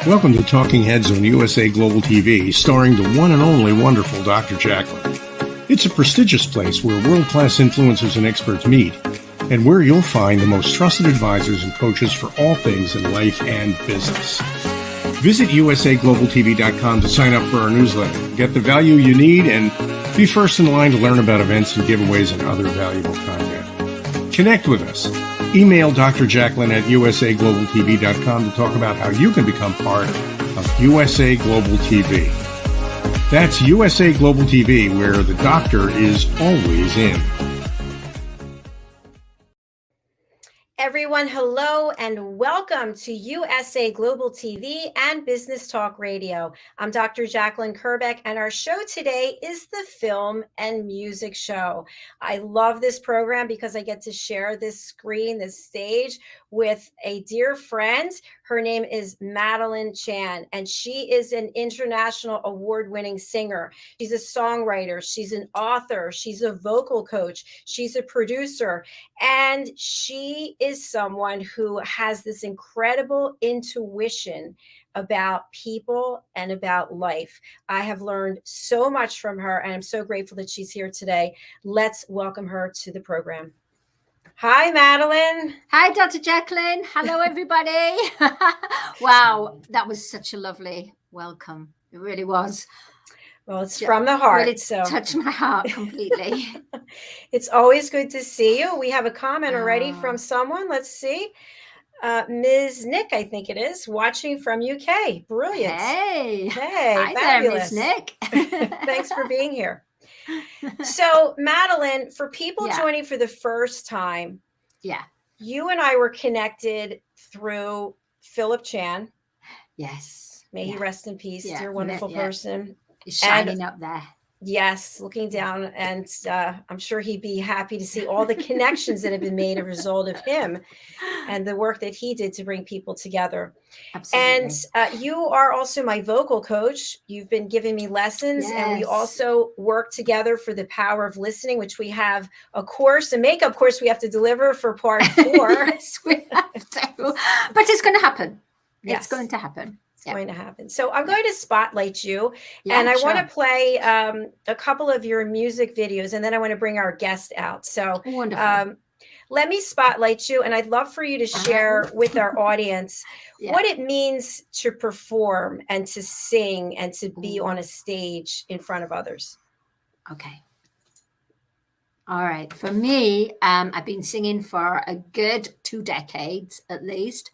Welcome to Talking Heads on USA Global TV, starring the one and only wonderful Dr. JACALYN. It's a prestigious place where world-class influencers and experts meet, and where you'll find the most trusted advisors and coaches for all things in life and business. Visit usaglobaltv.com to sign up for our newsletter, get the value you need, and be first in line to learn about events and giveaways and other valuable content. Connect with us. Email Dr. JACALYN at usaglobaltv.com to talk about how you can become part of USA Global TV. That's USA Global TV, where the doctor is always in. Everyone, hello and welcome to USA Global TV and Business Talk Radio. I'm Dr. JACALYN KERBECK, and our show today is the Film and Music Show. I love this program because I get to share this screen, this stage, with a dear friend. Her name is Madalene Chan, and she is an international award-winning singer. She's a songwriter, she's an author, she's a vocal coach, she's a producer, and she is someone who has this incredible intuition about people and about life. I have learned so much from her, and I'm so grateful that she's here today. Let's welcome her to the program. Hi, Madalene. Hi, Dr. JACALYN. Hello, everybody. Wow, that was such a lovely welcome. It really was. Well, it's from the heart. Really touched my heart completely. It's always good to see you. We have a comment already from someone. Let's see. Ms. Nick, I think it is, watching from UK. Brilliant. Hey. Hi fabulous. There, Ms. Nick. Thanks for being here. So, Madalene, for people joining for the first time, you and I were connected through Philip Chan. Yes. May he rest in peace, dear wonderful person. He's shining up there. Yes, looking down, and I'm sure he'd be happy to see all the connections that have been made as a result of him and the work that he did to bring people together. Absolutely. And you are also my vocal coach. You've been giving me lessons, and we also work together for the power of listening, which we have a course, a makeup course we have to deliver for part 4. Yes, we have to. But it's going to happen. It's going to happen. Going to happen. So I'm going to spotlight you, and I want to play a couple of your music videos, and then I want to bring our guest out. So let me spotlight you, and I'd love for you to share with our audience what it means to perform and to sing and to be on a stage in front of others. Okay. All right. For me, I've been singing for a good 2 decades at least.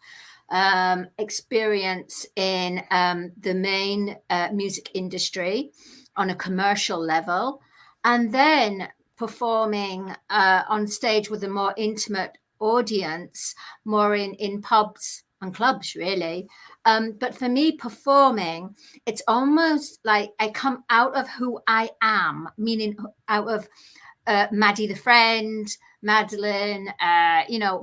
Experience in the main music industry on a commercial level, and then performing on stage with a more intimate audience, more in pubs and clubs, really. But for me, performing, it's almost like I come out of who I am, meaning out of Maddie the friend, Madalene,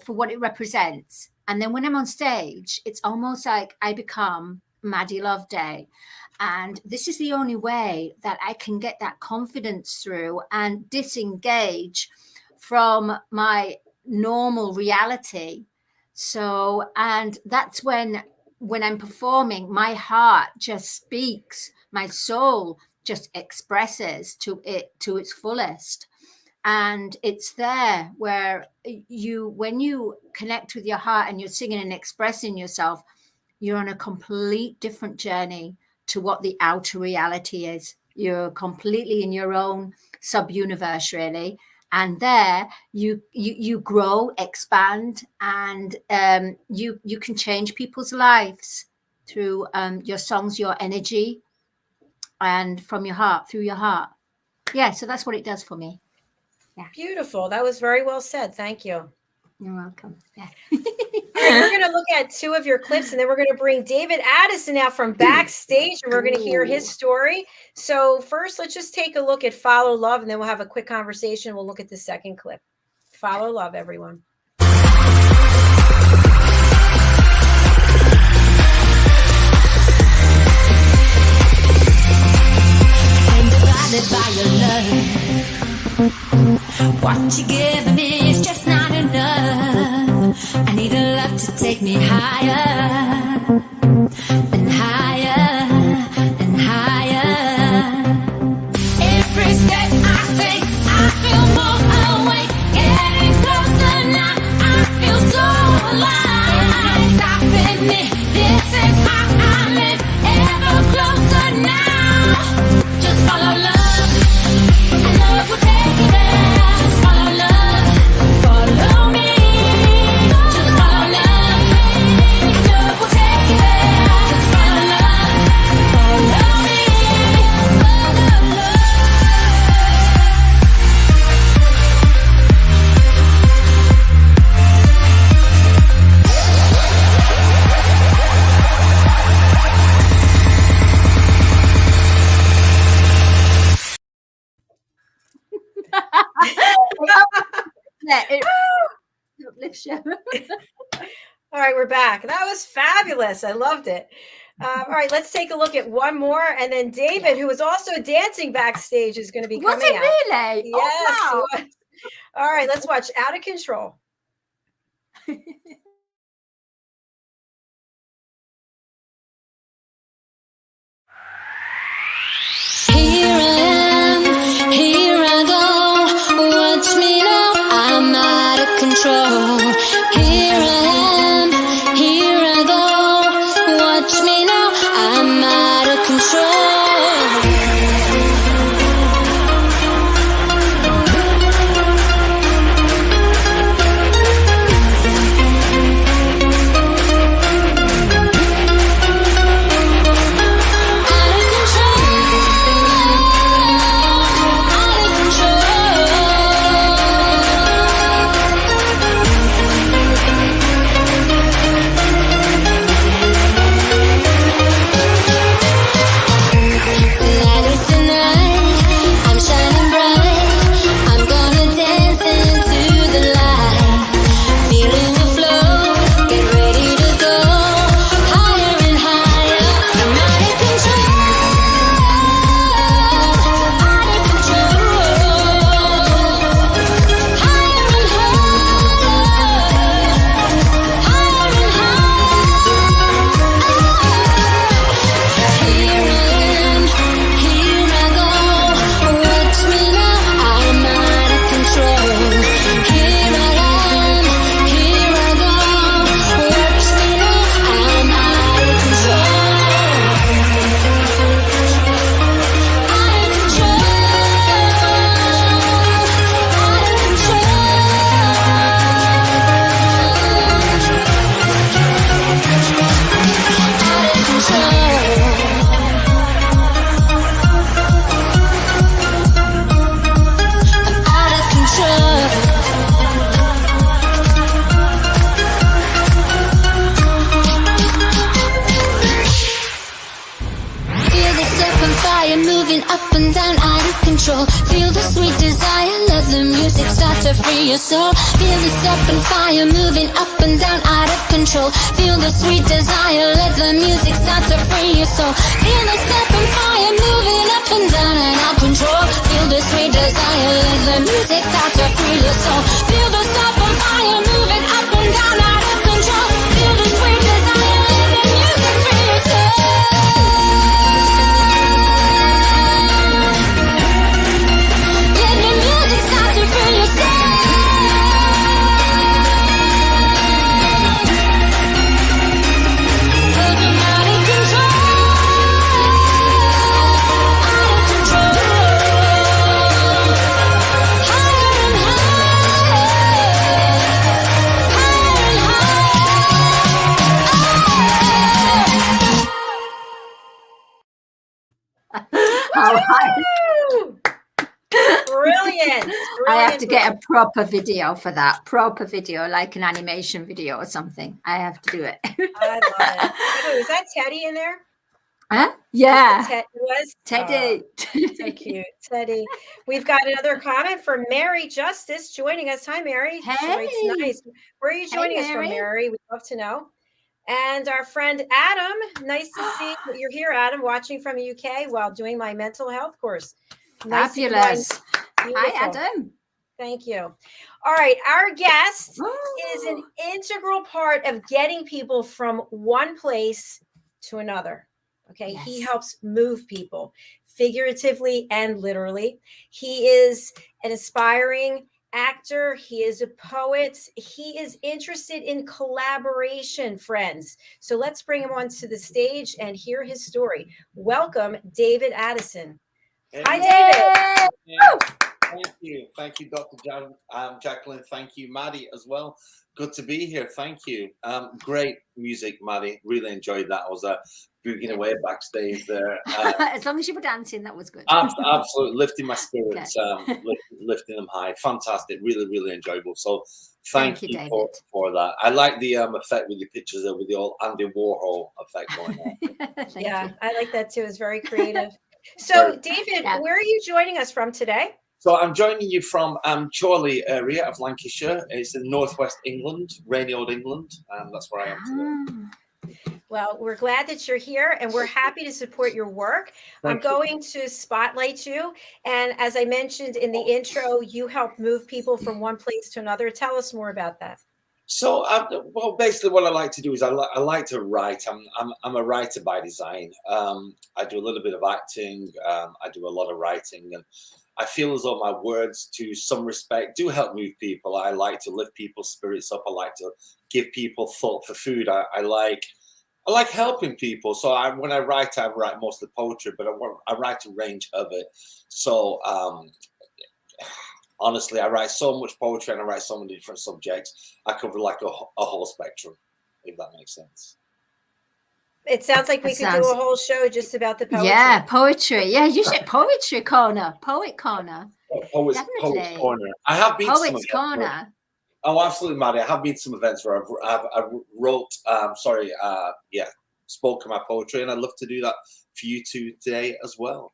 for what it represents. And then when I'm on stage, it's almost like I become Maddie Loveday. And this is the only way that I can get that confidence through and disengage from my normal reality. So, and that's when I'm performing, my heart just speaks, my soul just expresses to its fullest. And it's there where when you connect with your heart and you're singing and expressing yourself, you're on a complete different journey to what the outer reality is. You're completely in your own sub-universe, really. And there you grow, expand, and you can change people's lives through your songs, your energy, and from your heart, through your heart. Yeah, so that's what it does for me. Yeah. Beautiful. That was very well said. Thank you. You're welcome. Yeah. All right, we're going to look at 2 of your clips, and then we're going to bring David Addison out from backstage, and we're going to hear his story. So first, let's just take a look at Follow Love, and then we'll have a quick conversation. We'll look at the second clip. Follow Love, everyone. By your love. What you giving me is just not enough. I need a love to take me higher and higher. Yeah, it uplifts you. All right, we're back. That was fabulous. I loved it. All right, let's take a look at one more, and then David, who was also dancing backstage, is going to be Was coming it out. really? Yes. Oh, It was. All right, let's watch Out of Control. Here I am, here I go. Watch me now, I'm out of control. Here I am, here I go. Watch me now, I'm out of control. Feel the sweet desire, let the music start to free your soul. Feel the step and fire moving up and down, out of control. Feel the sweet desire, let the music start to free your soul. Feel the step and fire moving up and down and out of control. Feel the sweet desire, let the music start to free your soul. Feel the step and fire moving up and down, out of control. Feel the sweet desire, let the music free your soul. Brilliant. I have to get a proper video for that. Proper video, like an animation video or something. I have to do it. I love it. Oh, is that Teddy in there? Huh? Yeah. Was Teddy. So cute. Teddy. We've got another comment from Mary Justice joining us. Hi, Mary. Hey. It's nice. Where are you joining us from, Mary? We'd love to know. And our friend Adam, nice to see that you're here, Adam, watching from the UK while doing my mental health course. Nice. Fabulous. Hi, Adam. Thank you. All right. Our guest is an integral part of getting people from one place to another. Okay. Yes. He helps move people figuratively and literally. He is an aspiring actor. He is a poet. He is interested in collaboration, friends. So let's bring him onto the stage and hear his story. Welcome, David Addison. Hey. Hi, David. Yeah. Thank you, Dr. JACALYN. Thank you, Maddie, as well. Good to be here. Thank you. Great music, Maddie. Really enjoyed that. I was boogieing away backstage there. As long as you were dancing, that was good. Absolutely. Lifting my spirits, lifting them high. Fantastic. Really, really enjoyable. So thank you for that. I like the effect with your pictures there, with the old Andy Warhol effect going on. Yeah, I like that too. It's very creative. So, David, where are you joining us from today? So I'm joining you from Chorley area of Lancashire. It's in northwest England, rainy old England. That's where I am today. Well, we're glad that you're here, and we're happy to support your work. I'm going to spotlight you. And as I mentioned in the intro, you help move people from one place to another. Tell us more about that. So, well, basically, what I like to do is I like to write. I'm a writer by design. I do a little bit of acting. I do a lot of writing, and I feel as though my words, to some respect, do help move people. I like to lift people's spirits up. I like to give people thought for food. I like helping people. So when I write mostly poetry, but I write a range of it. So honestly, I write so much poetry and I write so many different subjects. I cover like a whole spectrum, if that makes sense. It sounds like we could do a whole show just about the poetry. Yeah, poetry. Yeah, you should poetry corner, poet corner. Poets corner. I have been Poets corner. Oh, absolutely, Maddie. I have been to some events where I wrote, spoke my poetry, and I'd love to do that for you two today as well.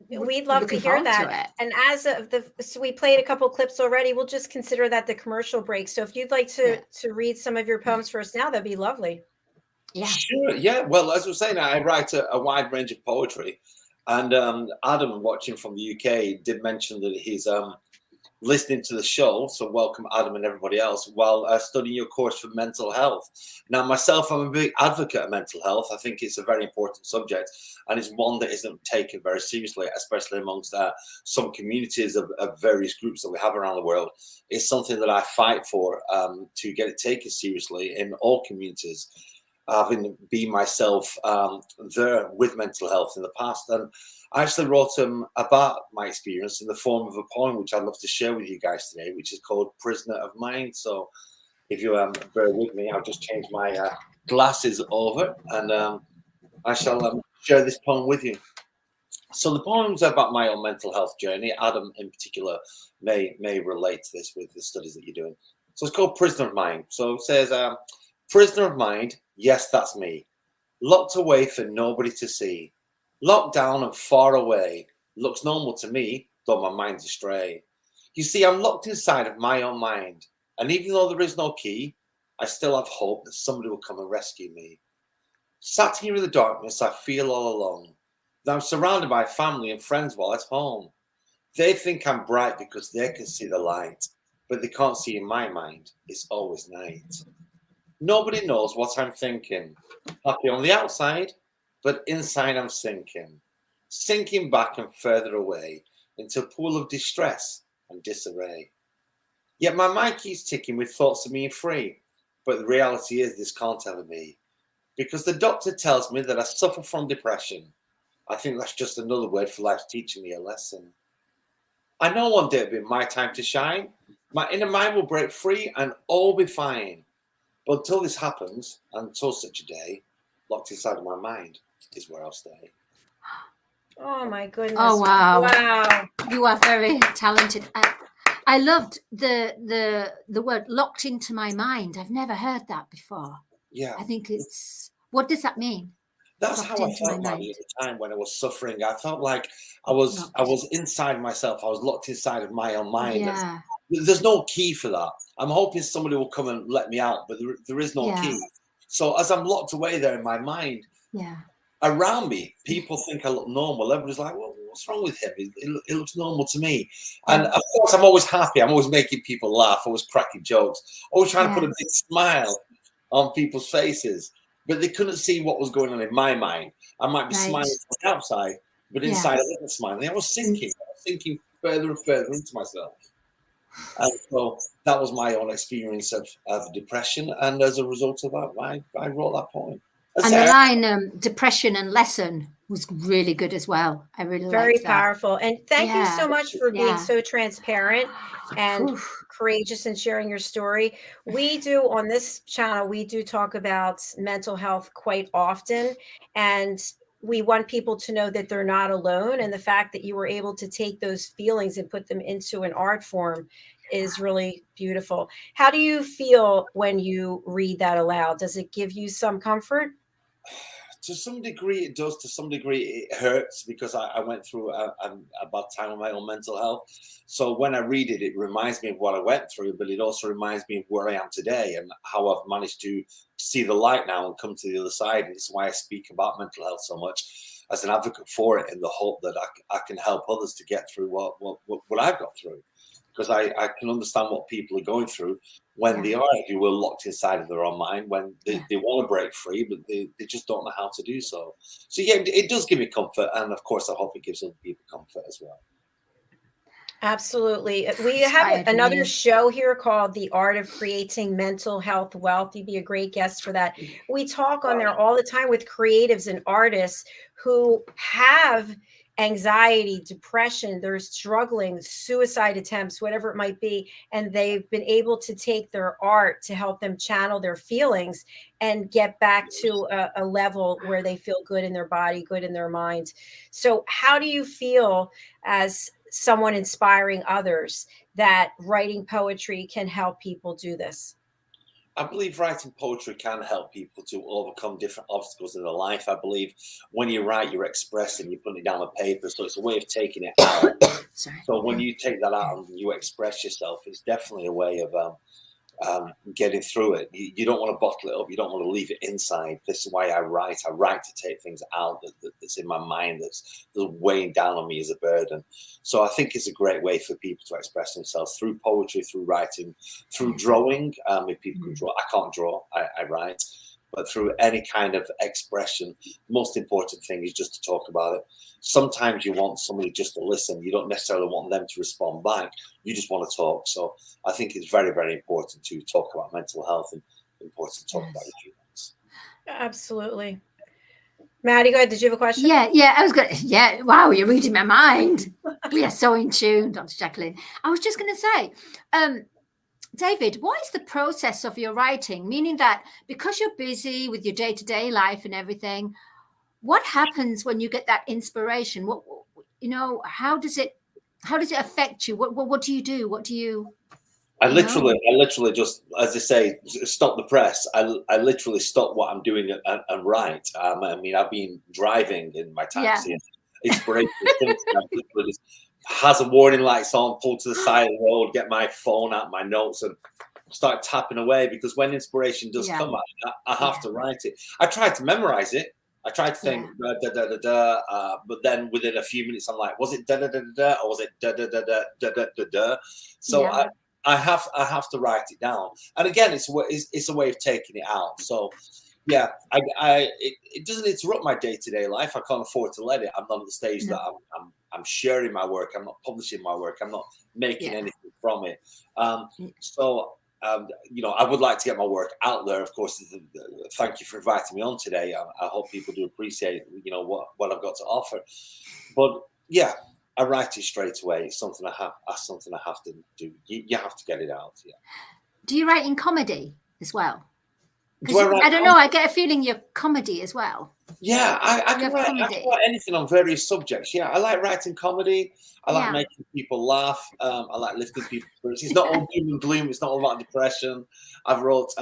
We'd love to hear that. And as of so we played a couple clips already. We'll just consider that the commercial break. So if you'd like to read some of your poems for us now, that'd be lovely. Yeah. Sure. Yeah. Well, as I was saying, I write a wide range of poetry, and Adam, watching from the UK, did mention that he's listening to the show. So welcome, Adam, and everybody else, while studying your course for mental health. Now, myself, I'm a big advocate of mental health. I think it's a very important subject, and it's one that isn't taken very seriously, especially amongst some communities of various groups that we have around the world. It's something that I fight for, to get it taken seriously in all communities. Having been myself there with mental health in the past, and I actually wrote about my experience in the form of a poem, which I'd love to share with you guys today, which is called Prisoner of Mind. So if you bear with me, I'll just change my glasses over, and I shall share this poem with you. So the poem's about my own mental health journey. Adam in particular may relate to this with the studies that you're doing. So it's called Prisoner of Mind. So it says, prisoner of mind, yes, that's me. Locked away for nobody to see. Locked down and far away. Looks normal to me, though my mind's astray. You see, I'm locked inside of my own mind. And even though there is no key, I still have hope that somebody will come and rescue me. Sat here in the darkness, I feel all alone. That I'm surrounded by family and friends while at home. They think I'm bright because they can see the light. But they can't see in my mind. It's always night. Nobody knows what I'm thinking. Happy on the outside, but inside I'm sinking. Sinking back and further away into a pool of distress and disarray. Yet my mind keeps ticking with thoughts of being free. But the reality is this can't ever be. Because the doctor tells me that I suffer from depression. I think that's just another word for life teaching me a lesson. I know one day it'll be my time to shine. My inner mind will break free and all be fine. But until this happens, until such a day, locked inside of my mind is where I'll stay. Oh my goodness! Oh wow! Wow, you are very talented. I loved the word "locked into my mind." I've never heard that before. Yeah, I think it's. What does that mean? That's how I felt at the time when I was suffering. I felt like I was inside myself. I was locked inside of my own mind. Yeah. There's no key for that. I'm hoping somebody will come and let me out, but there is no key. So as I'm locked away there in my mind, around me, people think I look normal. Everybody's like, well, what's wrong with him? It looks normal to me. And of course, I'm always happy. I'm always making people laugh, always cracking jokes, always trying to put a big smile on people's faces. But they couldn't see what was going on in my mind. I might be smiling from the outside, but inside I wasn't smiling. I was sinking further and further into myself. And so that was my own experience of depression. And as a result of that, I wrote that poem. And the line, depression and lesson, was really good as well. I really liked that. Very powerful. And thank you so much for being so transparent and courageous in sharing your story. We do on this channel, we do talk about mental health quite often. And we want people to know that they're not alone. And the fact that you were able to take those feelings and put them into an art form is really beautiful. How do you feel when you read that aloud? Does it give you some comfort? To some degree, it does. To some degree, it hurts because I went through a bad time with my own mental health. So when I read it, it reminds me of what I went through, but it also reminds me of where I am today and how I've managed to see the light now and come to the other side. And it's why I speak about mental health so much as an advocate for it, in the hope that I can help others to get through what I've got through. Because I can understand what people are going through when they are, if you will, locked inside of their own mind, when they want to break free, but they just don't know how to do so. So, yeah, it does give me comfort. And, of course, I hope it gives other people comfort as well. Absolutely. We have another show here called The Art of Creating Mental Health Wealth. You'd be a great guest for that. We talk on there all the time with creatives and artists who have anxiety, depression, they're struggling, suicide attempts, whatever it might be. And they've been able to take their art to help them channel their feelings and get back to a level where they feel good in their body, good in their mind. So how do you feel as someone inspiring others that writing poetry can help people do this? I believe writing poetry can help people to overcome different obstacles in their life. I believe when you write, you're expressing, you're putting it down on paper. So it's a way of taking it out. So when you take that out and you express yourself, it's definitely a way of getting through it. You don't want to bottle it up. You don't want to leave it inside. This is why I write. I write to take things out that's in my mind, that's weighing down on me as a burden. So I think it's a great way for people to express themselves through poetry, through writing, through drawing. If people can draw, I can't draw, I write. But through any kind of expression, the most important thing is just to talk about it. Sometimes you want somebody just to listen. You don't necessarily want them to respond back. You just want to talk. So I think it's very, very important to talk about mental health and important to talk about your feelings. Absolutely. Maddie, go ahead. Did you have a question? Yeah, I was good. Yeah, wow, you're reading my mind. We are so in tune, Dr. JACALYN. I was just going to say, David, what is the process of your writing? Meaning that because you're busy with your day-to-day life and everything, what happens when you get that inspiration? What, how does it affect you? What do you do? What do you? I literally just, as I say, stop the press. I literally stop what I'm doing and write. I mean, I've been driving in my taxi. And inspiration just has a warning lights on, pull to the side of the road, get my phone out, my notes, and start tapping away. Because when inspiration does come out, I have to write it. I try to memorize it. I tried to think but then within a few minutes, I'm like, was it da da da da or was it da da da da da da da da? So I have to write it down. And again, it's a way of taking it out. So yeah, it doesn't interrupt my day-to-day life. I can't afford to let it. I'm not at the stage that I'm sharing my work. I'm not publishing my work. I'm not making anything from it. So I would like to get my work out there. Of course, thank you for inviting me on today. I hope people do appreciate, what I've got to offer. But yeah, I write it straight away. It's something I have to do. You have to get it out. Yeah. Do you write in comedy as well? I don't know. I get a feeling you're comedy as well. Yeah, I can write anything on various subjects. Yeah, I like writing comedy. I like making people laugh. I like lifting people's spirits. It's not all doom and gloom. It's not all about depression. I've wrote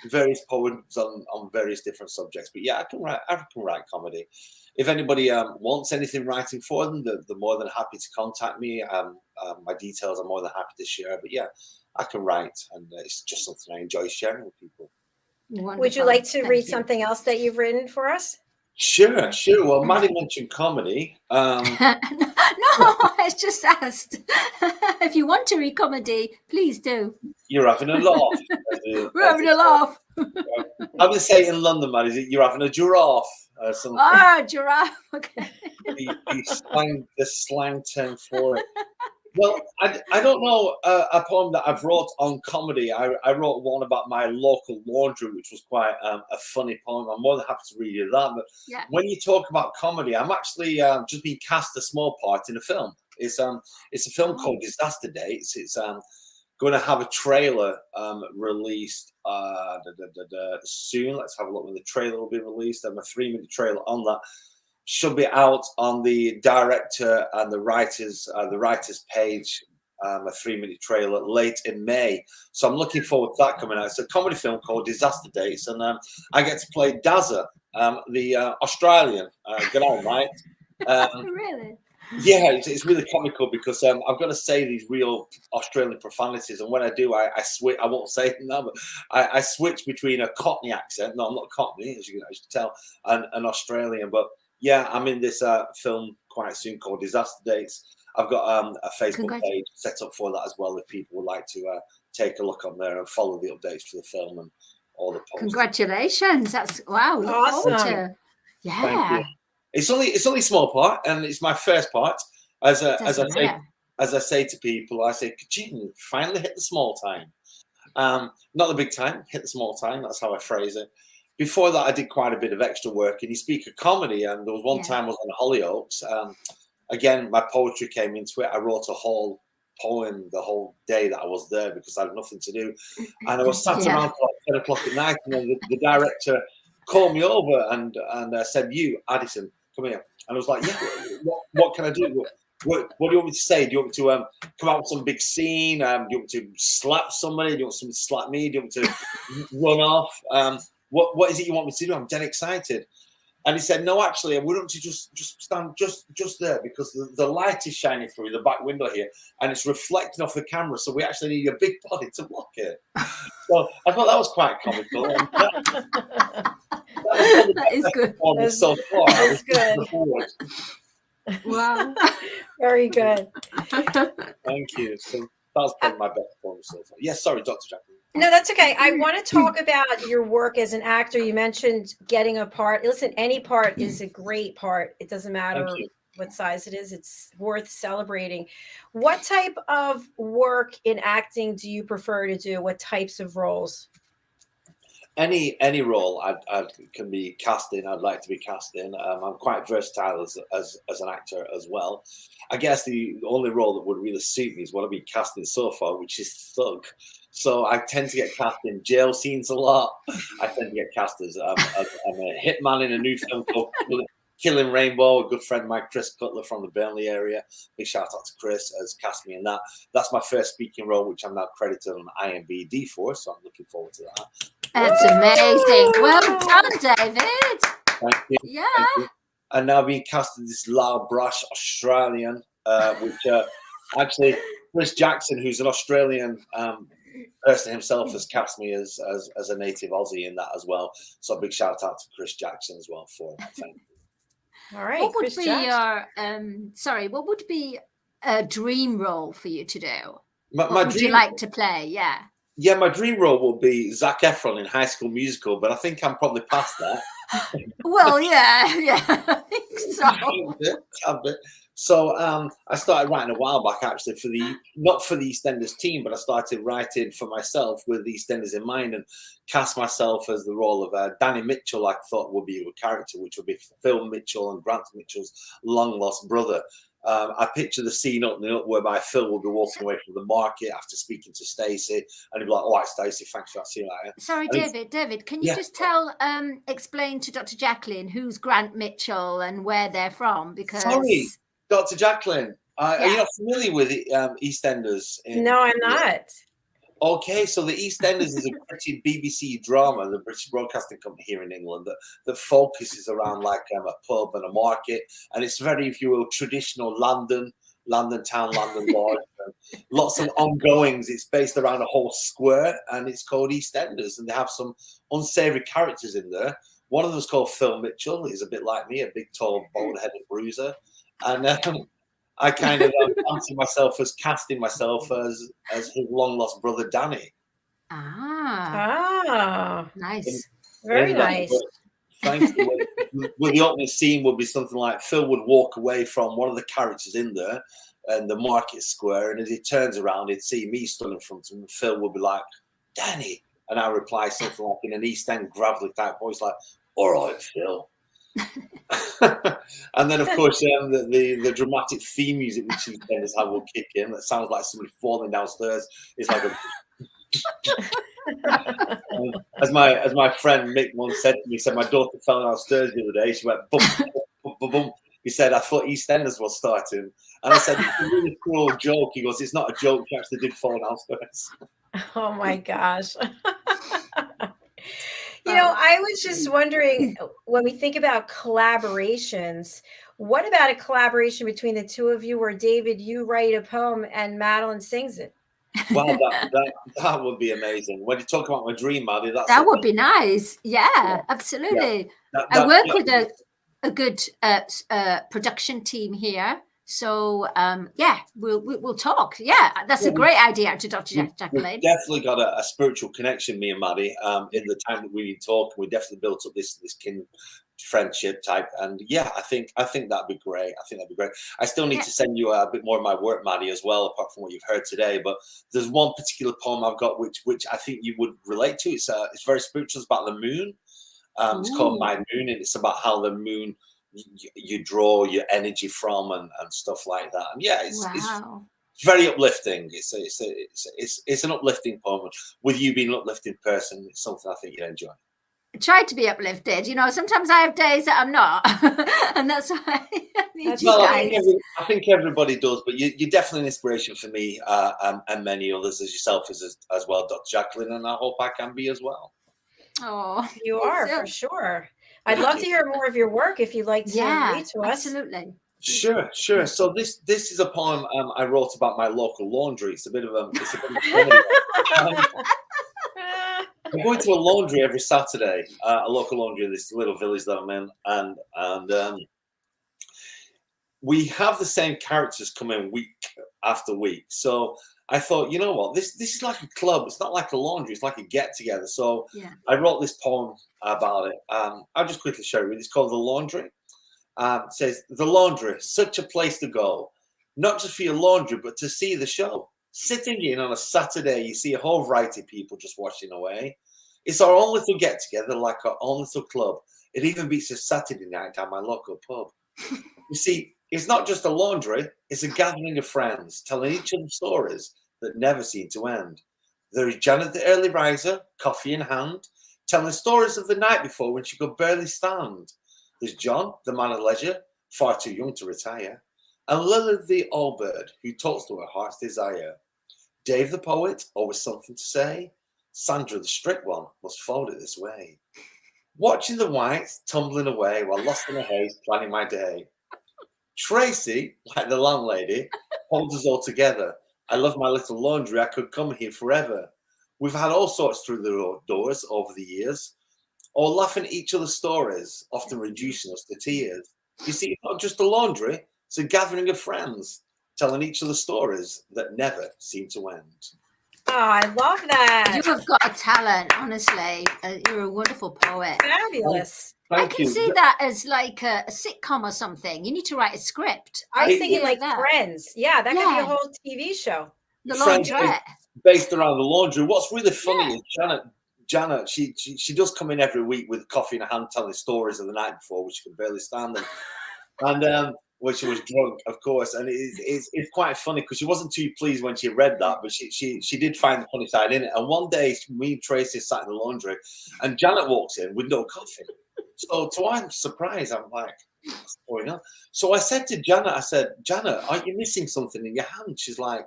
various poems on various different subjects. But yeah, I can write comedy. If anybody wants anything writing for them, they're more than happy to contact me. My details I'm more than happy to share. But yeah, I can write, and it's just something I enjoy sharing with people. Wonderful. Would you like to read something else that you've written for us? Sure. Well, Maddie mentioned comedy. No, I just asked. If you want to read comedy, please do. You're having a laugh. We're having a laugh. I would say in London, Maddie, you're having a giraffe. Giraffe. Okay. The slang term for it. Well, I don't know a poem that I've wrote on comedy. I wrote one about my local laundry, which was quite a funny poem. I'm more than happy to read you that. But when you talk about comedy, I'm actually just being cast a small part in a film. It's a film called Disaster Dates. It's going to have a trailer released soon. Let's have a look when the trailer will be released. I'm a 3-minute trailer on that. Should be out on the director and the writers page, a 3-minute trailer late in May. So I'm looking forward to that coming out. It's a comedy film called Disaster Dates, and I get to play Dazza the Australian. Good on, mate. Really? Yeah, it's really comical because I've got to say these real Australian profanities, and when I do, I switch. I won't say it now, but I switch between a Cockney accent. No, I'm not Cockney, as you can tell, and an Australian. But yeah, I'm in this film quite soon called Disaster Dates. I've got a Facebook page set up for that as well if people would like to take a look on there and follow the updates for the film and all the posts. Congratulations! That's wow. Look Awesome. forward to, yeah. Thank you. It's only a small part, and it's my first part. As I say to people, I say, "Ka-ching, finally hit the small time." Not the big time, hit the small time. That's how I phrase it. Before that, I did quite a bit of extra work, and you speak of comedy. And there was one time I was on Hollyoaks. Again, my poetry came into it. I wrote a whole poem the whole day that I was there because I had nothing to do, and I was sat around till like 10 o'clock at night, and then the director called me over and said, "You, Addison, come here." And I was like, "Yeah, what can I do? What do you want me to say? Do you want me to come out with some big scene? Do you want me to slap somebody? Do you want somebody to slap me? Do you want me to run off? What is it you want me to do? I'm dead excited." And he said, "No, actually, I want you to just stand just there because the light is shining through the back window here and it's reflecting off the camera. So we actually need a big body to block it." So I thought that was quite comical. That is good. That's good. Wow. Very good. Thank you. So that was probably my best performance so far. Yes, sorry, Dr. Jacqueline. No, that's okay. I want to talk about your work as an actor. You mentioned getting a part. Listen, any part is a great part. It doesn't matter what size it is. It's worth celebrating. What type of work in acting do you prefer to do? What types of roles? Any role I can be cast in, I'd like to be cast in. I'm quite versatile as an actor as well. I guess the only role that would really suit me is what I've been cast in so far, which is thug. So I tend to get cast in jail scenes a lot. I tend to get cast as I'm a hitman in a new film called Killing Rainbow. A good friend of mine, Chris Cutler from the Burnley area. Big shout out to Chris, has cast me in that. That's my first speaking role, which I'm now credited on IMDb for. So I'm looking forward to that. That's amazing. Well done, David. Thank you. Yeah. Thank you. And now being cast as this loud, brash Australian, which actually Chris Jackson, who's an Australian person himself, has cast me as a native Aussie in that as well. So a big shout out to Chris Jackson as well for that. Thank you. All right. What would be your what would be a dream role for you to do? What would you like to play? Yeah. Yeah, my dream role will be Zac Efron in High School Musical, but I think I'm probably past that. Well, yeah, I think so. So I started writing a while back, actually, not for the EastEnders team, but I started writing for myself with the EastEnders in mind and cast myself as the role of Danny Mitchell. I thought would be a character, which would be Phil Mitchell and Grant Mitchell's long lost brother. I picture the scene up whereby Phil will be walking away from the market after speaking to Stacey, and he'll be like, "All right, Stacey, thanks for that. See you later." Sorry, David, can you just explain to Dr. Jacqueline who's Grant Mitchell and where they're from? Because sorry, Dr. Jacqueline, are you not familiar with EastEnders? No, I'm not. Okay, so the EastEnders is a British BBC drama, the British Broadcasting Company here in England, that focuses around like a pub and a market, and it's very, if you will, traditional London town, London Lodge, and lots of ongoings. It's based around a whole square, and it's called EastEnders, and they have some unsavoury characters in there. One of them is called Phil Mitchell. He's a bit like me, a big, tall, bald-headed bruiser, and I kind of fancy myself as casting myself as his long lost brother Danny. Nice, very nice. Thank you. Well, the opening scene would be something like Phil would walk away from one of the characters in there in the market square, and as he turns around, he'd see me stood in front of him. And Phil would be like, "Danny," and I reply something like in an East End gravelly type voice, like, "All right, Phil." And then, of course, the dramatic theme music which EastEnders have will kick in. That sounds like somebody falling downstairs. It's like as my friend Mick once said to me, he said, "My daughter fell downstairs the other day. She went boom, boom, boom, boom." He said, "I thought EastEnders was starting," and I said, "It's a really cruel joke." He goes, "It's not a joke. She actually did fall downstairs." Oh my gosh. I was just wondering, when we think about collaborations, what about a collaboration between the two of you where, David, you write a poem and Madeline sings it? Well, that would be amazing. When you talk about my dream, Maddie, that would be nice. Yeah, absolutely. I work with a good production team here. So we'll talk. Yeah, that's a great idea, to Dr. JACALYN. We've definitely got a spiritual connection, me and Maddie. In the time that we've been talking, we definitely built up this kin friendship type, and I think that'd be great. I still need to send you a bit more of my work, Maddie, as well, apart from what you've heard today. But there's one particular poem I've got which I think you would relate to. It's very spiritual. It's about the moon. It's called My Moon, and it's about how the moon you draw your energy from and stuff like that. And it's very uplifting. It's an uplifting poem. With you being an uplifting person, it's something I think you'll enjoy. I try to be uplifted. Sometimes I have days that I'm not, and that's why I need you guys. I think everybody does, but you're definitely an inspiration for me and many others as yourself as well, Dr. JACALYN, and I hope I can be as well. Oh, you are for sure. I'd love to hear more of your work if you'd like to read to us. Absolutely. Sure. So this is a poem I wrote about my local laundry. It's a bit of a funny. I'm going to a laundry every Saturday, a local laundry in this little village that I'm in, and we have the same characters come in week after week. So I thought, you know what, this is like a club. It's not like a laundry. It's like a get together. So I wrote this poem about it. I'll just quickly show you. It's called The Laundry. It says, "The laundry, such a place to go, not just for your laundry, but to see the show. Sitting in on a Saturday, you see a whole variety of people just washing away. It's our own little get together, like our own little club. It even beats a Saturday night down my local pub. You see, it's not just a laundry, it's a gathering of friends, telling each other stories that never seem to end. There is Janet the early riser, coffee in hand, telling stories of the night before when she could barely stand. There's John, the man of leisure, far too young to retire, and Lily the old bird, who talks to her heart's desire. Dave the poet, always something to say. Sandra the strict one must fold it this way. Watching the whites tumbling away while lost in a haze, planning my day. Tracy, like the landlady, holds us all together. I love my little laundry. I could come here forever. We've had all sorts through the doors over the years, all laughing at each other's stories, often reducing us to tears. You see, it's not just a laundry, it's a gathering of friends, telling each other stories that never seem to end." Oh, I love that. You have got a talent, honestly. You're a wonderful poet. Fabulous. I can see that as like a sitcom or something. You need to write a script. I was thinking like Friends. Yeah, that could be a whole TV show. The Laundrette. Based around the laundry. What's really funny is Janet, she does come in every week with coffee in her hand, telling stories of the night before, which she can barely stand. And when she was drunk, of course, and it's quite funny because she wasn't too pleased when she read that, but she did find the funny side in it. And one day, me and Tracy sat in the laundry, and Janet walks in with no coffee. So to my surprise, I'm like, what's going on? So I said to Janet, Janet, aren't you missing something in your hand? She's like,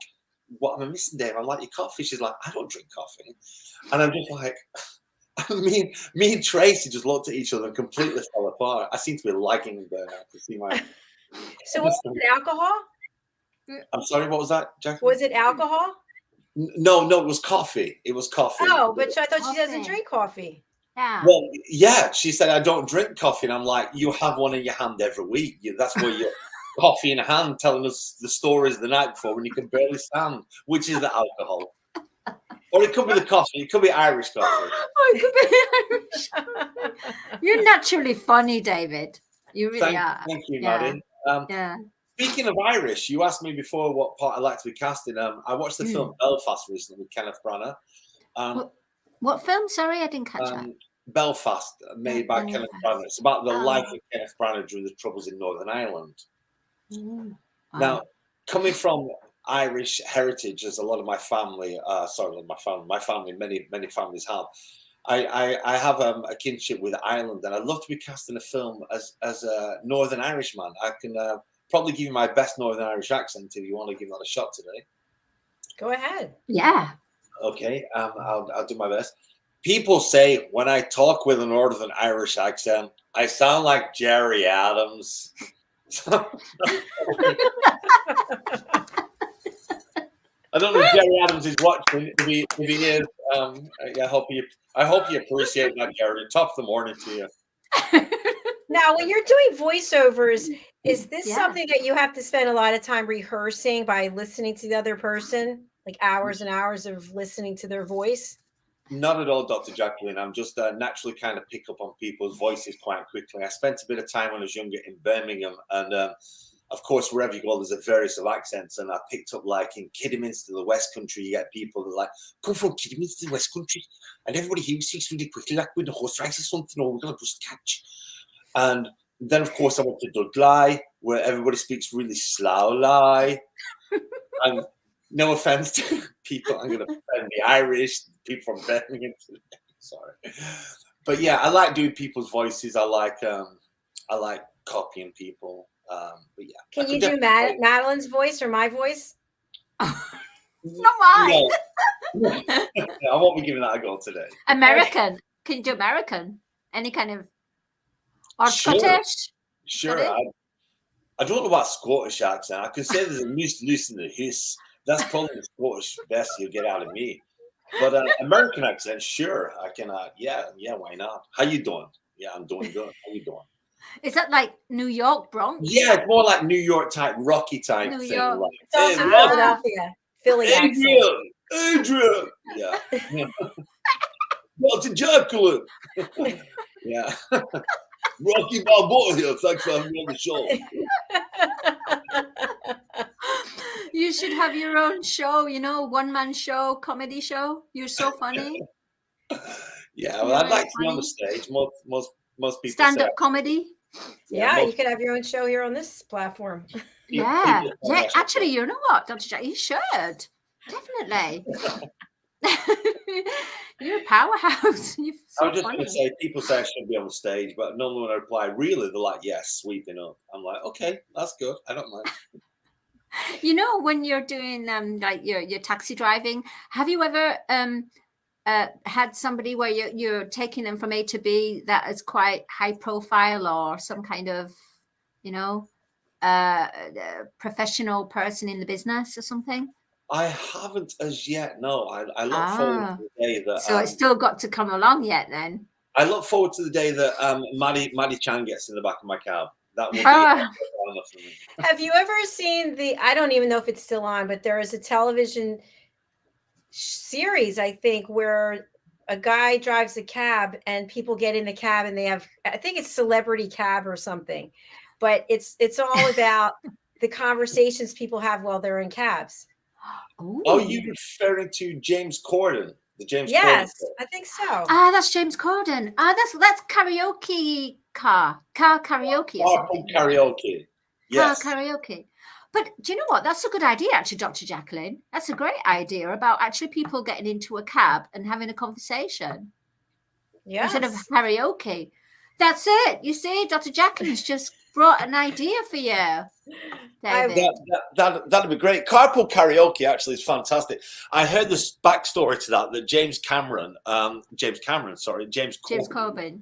what am I missing, Dave? I'm like, your coffee. She's like, I don't drink coffee. And I'm just like, me and Tracy just looked at each other and completely fell apart. I seem to be lagging there now to see my... So was it alcohol? I'm sorry, what was that, Jack? Was it alcohol? No, it was coffee. It was coffee. Oh, but I thought she doesn't drink coffee. Yeah. Well, yeah, she said, I don't drink coffee. And I'm like, you have one in your hand every week. That's where you're coffee in hand telling us the stories the night before when you can barely stand, which is the alcohol. Or it could be the coffee. It could be Irish coffee. Oh, it could be Irish. You're naturally funny, David. You really are. Thank you, Maddie. Speaking of Irish, you asked me before what part I'd like to be cast in. I watched the film Belfast recently with Kenneth Branagh. What film? Sorry, I didn't catch that. Belfast, made by Kenneth Branagh. It's about the life of Kenneth Branagh during the Troubles in Northern Ireland. Now, coming from Irish heritage, as a lot of my family, many families have, I have a kinship with Ireland, and I'd love to be cast in a film as a Northern Irishman. I can probably give you my best Northern Irish accent if you want to give that a shot today. Go ahead. Yeah. Okay, I'll do my best. People say when I talk with a Northern Irish accent, I sound like Jerry Adams. I don't know if Jerry Adams is watching. If he is, I hope you appreciate that, Jerry. Top of the morning to you. Now, when you're doing voiceovers, is this something that you have to spend a lot of time rehearsing by listening to the other person, like hours and hours of listening to their voice? Not at all, Dr. JACALYN. I'm just naturally kind of pick up on people's voices quite quickly. I spent a bit of time when I was younger in Birmingham, and of course, wherever you go, there's a various of accents, and I picked up like in Kidderminster, the West Country, you get people that are like, come from Kidderminster, the West Country, and everybody here speaks really quickly, like with the horse race or something, or we're going to just catch. And then, of course, I went to Dudley, where everybody speaks really slowly. And no offense to people, I'm going to offend the Irish, people from Birmingham. Sorry. But yeah, I like doing people's voices. I like copying people. But yeah. Can you do Madalene's voice or my voice? Not mine. No. I won't be giving that a go today. American. Can you do American? Any kind of, or Scottish? Sure. I don't know about Scottish accent. I could say there's a loose in the hiss. That's probably the Scottish best you'll get out of me. But American accent, sure. I can, yeah, why not? How you doing? Yeah, I'm doing good. How you doing? Is that like New York, Bronx? Yeah, it's more like New York type, Rocky type New thing. York. Like, It's also Philadelphia, Philly accent. Adrian. Yeah. Dr. JACALYN. Yeah. Rocky Balboa here. Thanks for having me on the show. You should have your own show, one-man show, comedy show. You're so funny. Yeah, well, I'd like to be on the stage. Most people stand-up comedy. Yeah, you could have your own show here on this platform. Yeah. Actually, you know what, Dr. Jack, you should definitely. You're a powerhouse. You're so I was just funny. going to say, people say I shouldn't be on the stage, but normally when I reply, really, they're like, yes, sweeping up. I'm like, okay, that's good. I don't mind. When you're doing like your taxi driving, have you ever had somebody where you're taking them from A to B that is quite high profile, or some kind of professional person in the business or something? I haven't as yet. No, I look forward to the day that. So it's still got to come along yet, then. I look forward to the day that Maddie Chan gets in the back of my cab. That will be enough for me. Have you ever seen I don't even know if it's still on, but there is a television series, I think, where a guy drives a cab and people get in the cab and they have, I think it's Celebrity Cab or something, but it's all about the conversations people have while they're in cabs. Ooh. Oh, you're referring to James Corden, the James Corden. Yes, I think so. That's James Corden. That's karaoke car karaoke. Karaoke. Yes. Car karaoke. But do you know what? That's a good idea, actually, Dr. JACALYN. That's a great idea about actually people getting into a cab and having a conversation. Yeah. Instead of karaoke. That's it. You see, Dr. JACALYN's just brought an idea for you. That'd be great. Carpool karaoke actually is fantastic. I heard this backstory to that James Corbin,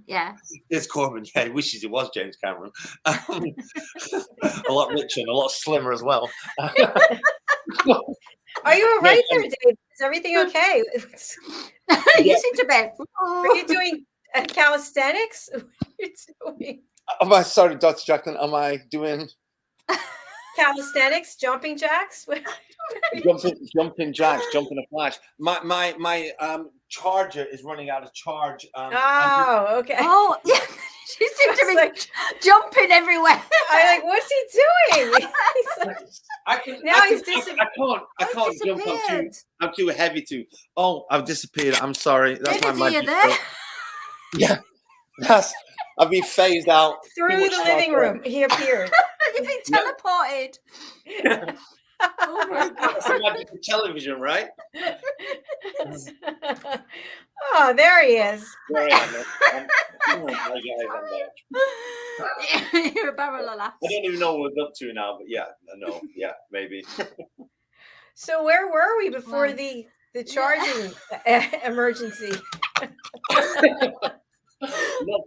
yeah. It's Corbin, yeah, he wishes it was James Cameron. A lot richer and a lot slimmer as well. Are you all right there, Dave? Is everything okay? You seem to be. Are you doing calisthenics? What are you doing? Am I, sorry, Dr. JACALYN, am I doing calisthenics, jumping jacks? jumping jacks, jumping a flash. My charger is running out of charge. Okay. Oh, yeah. She seems to be jumping everywhere. I'm like, what's he doing? He's disappeared. I can't jump up too. I'm too heavy to. Oh, I've disappeared. I'm sorry. That's my magic. There? Yeah, I've been phased out through the living room. He appeared. You've been teleported. Oh my God! It's a magic television, right? Oh, there he is. There I am. You're a barrel of laughs. I don't even know what we're up to now, but yeah, maybe. So where were we before the charging emergency?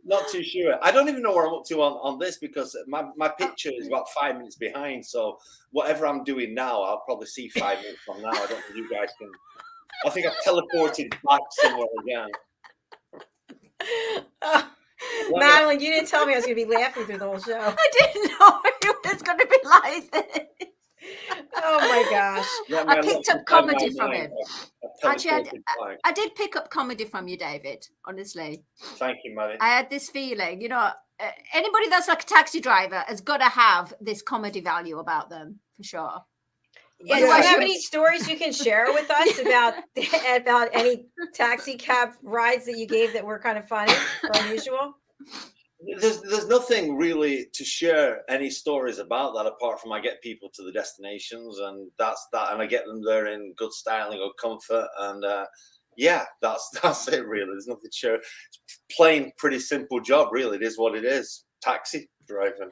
Not too sure. I don't even know where I'm up to on this because my picture is about 5 minutes behind. So whatever I'm doing now, I'll probably see 5 minutes from now. I don't think you guys can. I think I've teleported back somewhere again. Madeline, you didn't tell me I was going to be laughing through the whole show. I didn't know it was going to be like this. Oh my gosh. I picked up comedy from him. Actually, I did pick up comedy from you, David, honestly. Thank you, Maddie. I had this feeling, anybody that's like a taxi driver has got to have this comedy value about them, for sure. Yeah, do you have any stories you can share with us about any taxi cab rides that you gave that were kind of funny or unusual? There's nothing really to share any stories about that apart from I get people to the destinations and that's that, and I get them there in good styling or comfort, and that's it really. There's nothing to share. It's plain, pretty simple job, really. It is what it is. Taxi driving.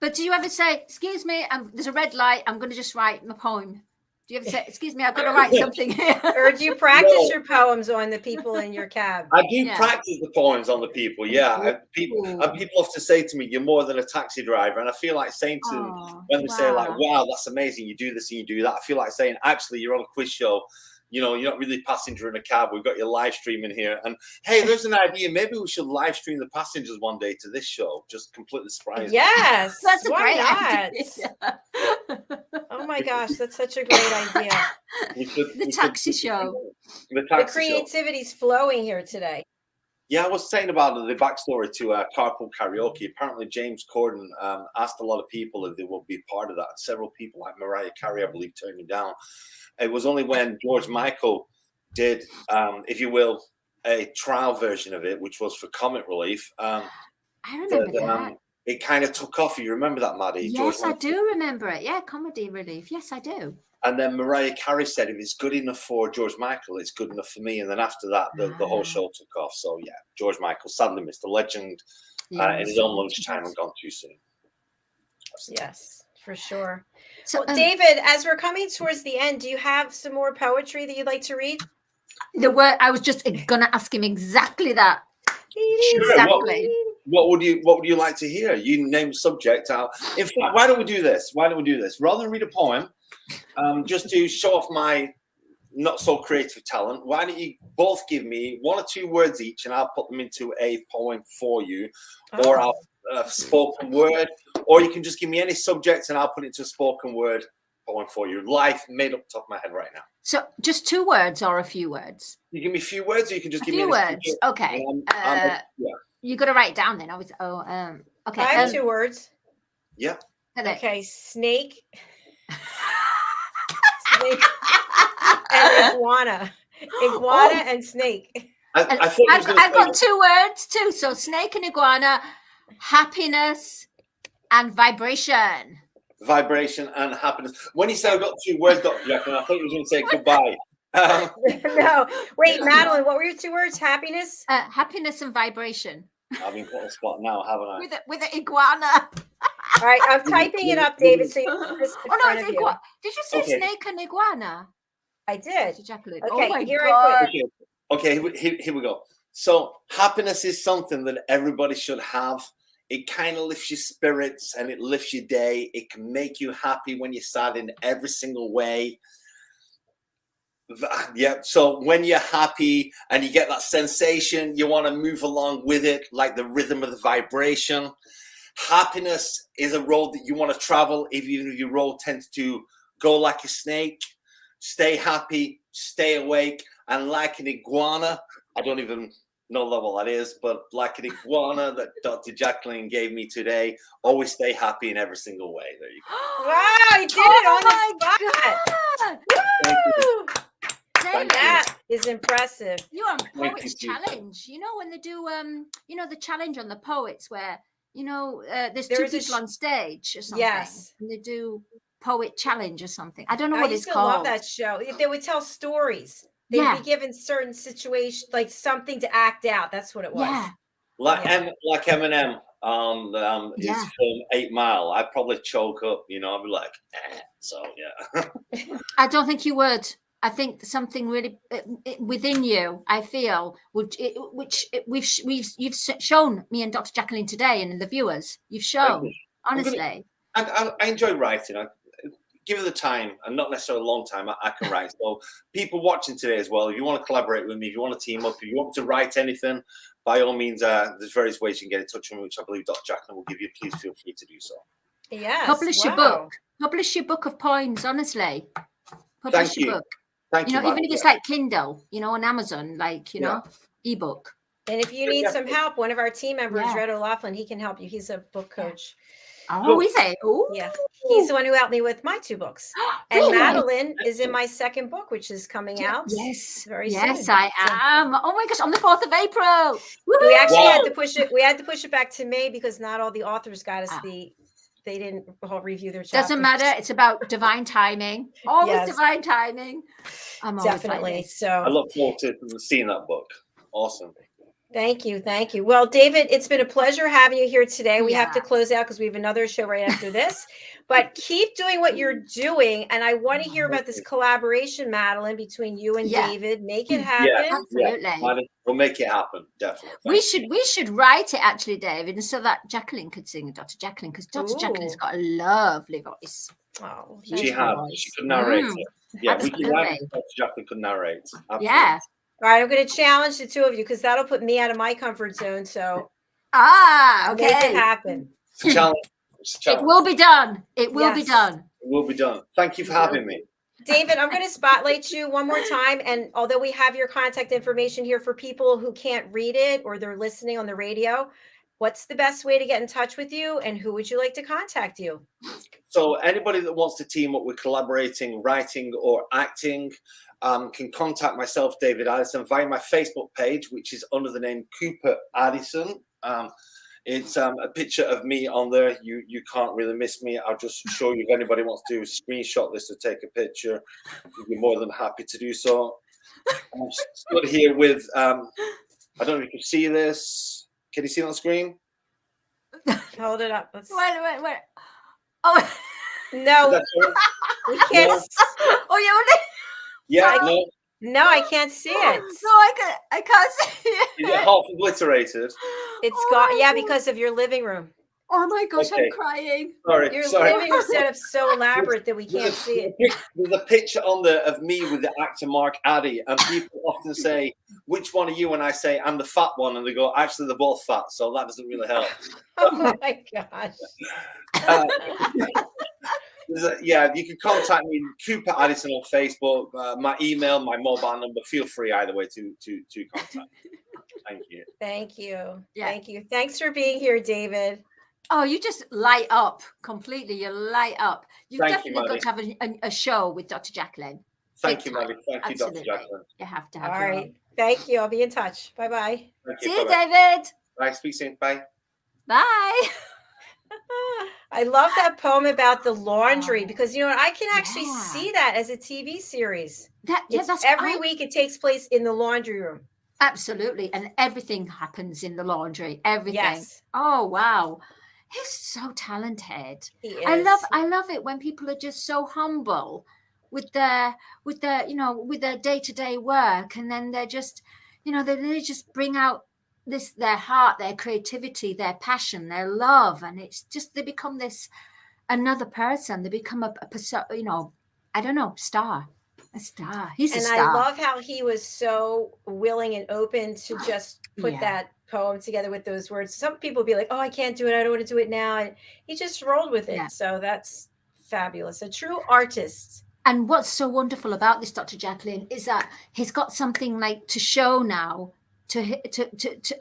But do you ever say, excuse me, there's a red light, I'm going to just write my poem? Do you ever say, excuse me, I've got to write something here? Or do you practice your poems on the people in your cab? I do practice the poems on the people, people often say to me, you're more than a taxi driver. And I feel like saying to them, when they say like, wow, that's amazing, you do this and you do that. I feel like saying, actually, you're on a quiz show. You're not really a passenger in a cab. We've got your live streaming here. And hey, there's an idea. Maybe we should live stream the passengers one day to this show. Just completely surprising. Yes. That's a great idea. Oh my gosh, that's such a great idea. The taxi show. The creativity's flowing here today. Yeah, I was saying about the backstory to Carpool Karaoke. Apparently, James Corden asked a lot of people if they would be part of that. Several people, like Mariah Carey, I believe, turned him down. It was only when George Michael did, if you will, a trial version of it, which was for comic relief. I remember that. It kind of took off. You remember that, Maddie? Yes, I do remember it. Yeah, comedy relief. Yes, I do. And then Mariah Carey said, if it's good enough for George Michael, it's good enough for me. And then after that, the whole show took off. So, yeah, George Michael, sadly missed the legend in his own lunchtime and gone too soon. Yes, for sure. So, well, David, as we're coming towards the end, do you have some more poetry that you'd like to read? I was just going to ask him exactly that. Sure. Exactly. What would you like to hear? You name subject out. In fact, why don't we do this? Rather than read a poem, just to show off my not so creative talent, why don't you both give me 1 or 2 words each, and I'll put them into a poem for you, or I'll spoken word, or you can just give me any subject and I'll put it into a spoken word poem for you. Live, made up top of my head right now. So just 2 words or a few words? You give me a few words, or you can just give me a few words. Okay. You got to write it down then. Okay. I have 2 words. Yeah. Okay. Snake. Snake and iguana. Iguana and snake. I've got 2 words too. So snake and iguana, happiness and vibration. Vibration and happiness. When you said I've got 2 words, Dr. Jackson, I thought you were going to say goodbye. No, wait, Madeline, what were your 2 words? Happiness? Happiness and vibration. I've been put on the spot now, haven't I? With an iguana. All right, I'm typing it up, David. So it's iguana. Did you say snake and iguana? I did. JACALYN. Okay, oh my here God. I put it. Okay, here we go. So happiness is something that everybody should have. It kind of lifts your spirits and it lifts your day. It can make you happy when you're sad in every single way. Yeah, so when you're happy and you get that sensation, you want to move along with it, like the rhythm of the vibration. Happiness is a road that you want to travel, even if your road tends to go like a snake. Stay happy, stay awake, and like an iguana, I don't even know what that is, but like an iguana that Dr. JACALYN gave me today, always stay happy in every single way. There you go. Wow, you did it on the spot. That is impressive. You're on Poets Challenge. You know when they do the challenge on the poets where there's 2 people on stage or something. Yes. And they do Poet Challenge or something. I don't know what it's called. I used to love that show. If they would tell stories, they'd be given certain situations, like something to act out. That's what it was. Yeah. Like Eminem his film 8 Mile. I'd probably choke up, I'd be like, so yeah. I don't think you would. I think something really within you, I feel, you've shown me and Dr. JACALYN today, and the viewers, you've shown, honestly. I enjoy writing. Give it the time, and not necessarily a long time, I can write. So people watching today as well, if you want to collaborate with me, if you want to team up, if you want to write anything, by all means, there's various ways you can get in touch with me, which I believe Dr. JACALYN will give you. Please feel free to do so. Yes. Publish your book. Publish your book of poems, honestly. Publish your book. Thank you. Even if it's like Kindle, on Amazon, like, ebook. And if you need some help, one of our team members, Red O'Laughlin, he can help you. He's a book coach. Oh, is it? Ooh. Yeah. He's the one who helped me with my 2 books. And Really? Madeline is in my 2nd book, which is coming out. Yes. Very soon. Yes, I am. Oh my gosh, on the 4th of April. We actually had to push it. We had to push it back to May because not all the authors got us they didn't all review their chapters. Doesn't matter. It's about divine timing. Always divine timing. I'm definitely. Like so I look forward to seeing that book. Awesome. Thank you. Thank you. Well, David, it's been a pleasure having you here today. We have to close out because we have another show right after this, but keep doing what you're doing. And I want to hear about this collaboration, Madeline, between you and David. Make it happen. Yeah, absolutely. We'll make it happen. Definitely. We should write it actually, David, and so that JACALYN could sing, Dr. JACALYN, because Dr. JACALYN's got a lovely voice. Oh, she could narrate it. Yeah, absolutely. We can write it. Dr. JACALYN could narrate. Absolutely. Yeah. All right, I'm going to challenge the 2 of you because that'll put me out of my comfort zone. So, okay, make it happen. Challenge. It will be done. It will be done. It will be done. Thank you for having me. David, I'm going to spotlight you one more time. And although we have your contact information here for people who can't read it or they're listening on the radio, what's the best way to get in touch with you and who would you like to contact you? So anybody that wants to team up with collaborating, writing or acting, can contact myself, David Addison, via my Facebook page, which is under the name Cooper Addison. It's a picture of me on there. You can't really miss me. I'll just show you if anybody wants to screenshot this or take a picture. You'd be more than happy to do so. I'm stood here with, I don't know if you can see this. Can you see it on the screen? Hold it up. Let's... Wait. Oh, no. We can't. No. Oh, you only... Yeah, no, I can't see it. No, I can't see it. Is it half obliterated? It's got, because of your living room. Oh my gosh, I'm crying. Sorry. Your living room set up so elaborate that we can't see it. There's a picture on there of me with the actor Mark Addy, and people often say, "Which one are you?" And I say, "I'm the fat one," and they go, "Actually, they're both fat, so that doesn't really help." Oh my gosh. You can contact me, Cooper Addison, on Facebook. My email, my mobile number. Feel free either way to contact me. Thank you. Thank you. Yeah. Thank you. Thanks for being here, David. Oh, you just light up completely. You light up. You've definitely got to have a show with Dr. JACALYN. Thank you, Maddie. Thank you, Dr. JACALYN. You have to have. All right. Thank you. I'll be in touch. Bye-bye. See you, David. Bye. Speak soon. Bye. Bye. I love that poem about the laundry because I can actually see that as a TV series. That's every week it takes place in the laundry room. Absolutely. And everything happens in the laundry. Everything. Yes. Oh, wow. He's so talented. He is. I love it when people are just so humble with their day-to-day work, and then they're just, they just bring out their heart, their creativity, their passion, their love, and it's just they become another person. They become a star. A star. He's a star. And I love how he was so willing and open to just put that poem together with those words. Some people be like, "Oh, I can't do it. I don't want to do it now." And he just rolled with it. Yeah. So that's fabulous. A true artist. And what's so wonderful about this, Dr. JACALYN, is that he's got something like to show now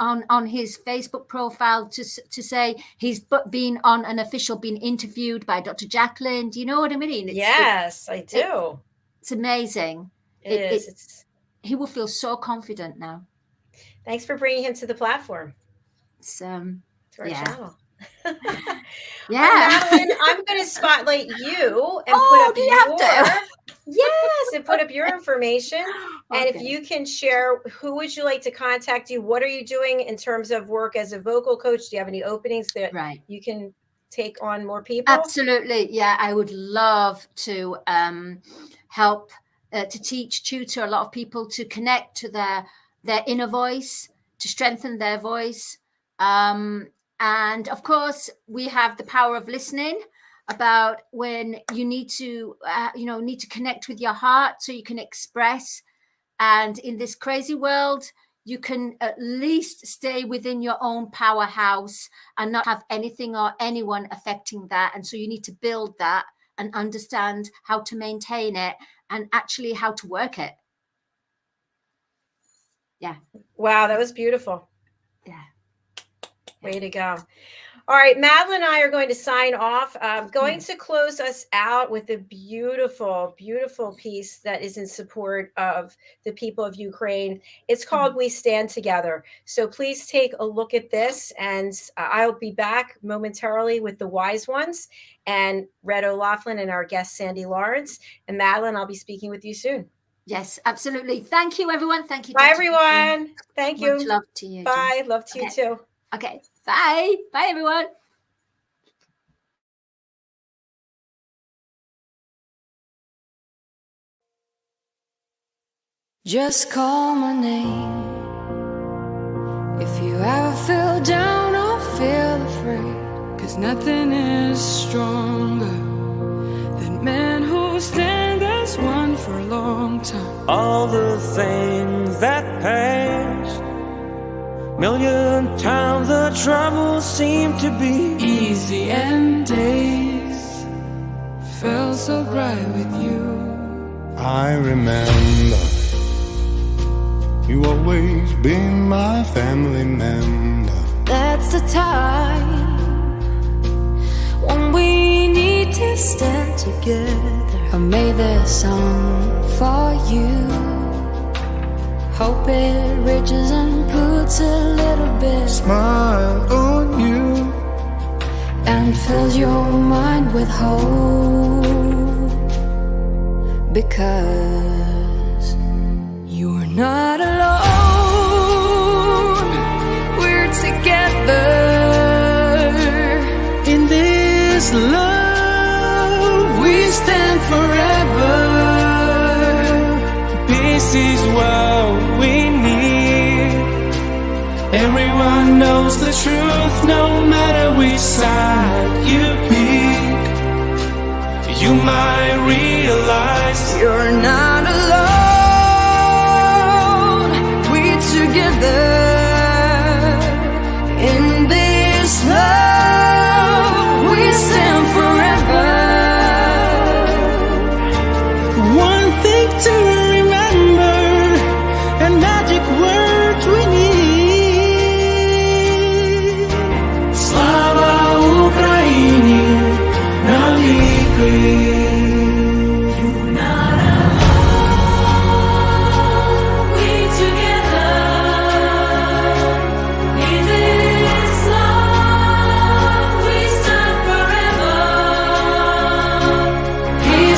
on his Facebook profile to say he's been interviewed by Dr. JACALYN. Do you know what I mean? Yes, I do. It's amazing. It is. He will feel so confident now. Thanks for bringing him to the platform. It's to our channel. Madeline, I'm going to spotlight you and put up your information. Okay. And if you can share, who would you like to contact you? What are you doing in terms of work as a vocal coach? Do you have any openings that you can take on more people? Absolutely. Yeah, I would love to help to teach, tutor a lot of people to connect to their inner voice, to strengthen their voice. And of course, we have the power of listening, about when you need to, need to connect with your heart so you can express. And in this crazy world, you can at least stay within your own powerhouse and not have anything or anyone affecting that. And so you need to build that and understand how to maintain it and actually how to work it. Yeah. Wow, that was beautiful. Yeah. Way to go. All right, Madeline and I are going to sign off. Going to close us out with a beautiful, beautiful piece that is in support of the people of Ukraine. It's called We Stand Together. So please take a look at this, and I'll be back momentarily with the wise ones and Red O'Loughlin and our guest, Sandy Lawrence. And Madeline, I'll be speaking with you soon. Yes, absolutely. Thank you, everyone. Thank you. Bye, everyone. Thank you. Much love to you. Bye. Love to you too. Okay. Bye. Bye, everyone. Just call my name if you ever feel down or feel afraid, 'cause nothing is stronger than men who stand as one for a long time. All the things that pass, million times the troubles seem to be easy, and days felt so bright with you. I remember you always been my family member. That's the time when we need to stand together. I made this song for you. Hope it reaches and puts a little bit Smile on you and fills your mind with hope, because you're not alone. We're together in this love. We stand forever. This is what we need. Everyone knows the truth, no matter which side you pick. You might realize You're not alone. We're together in this love. We stand forever. one thing to remember, and magic words we need. Slava Ukraini, навіки.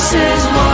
This is what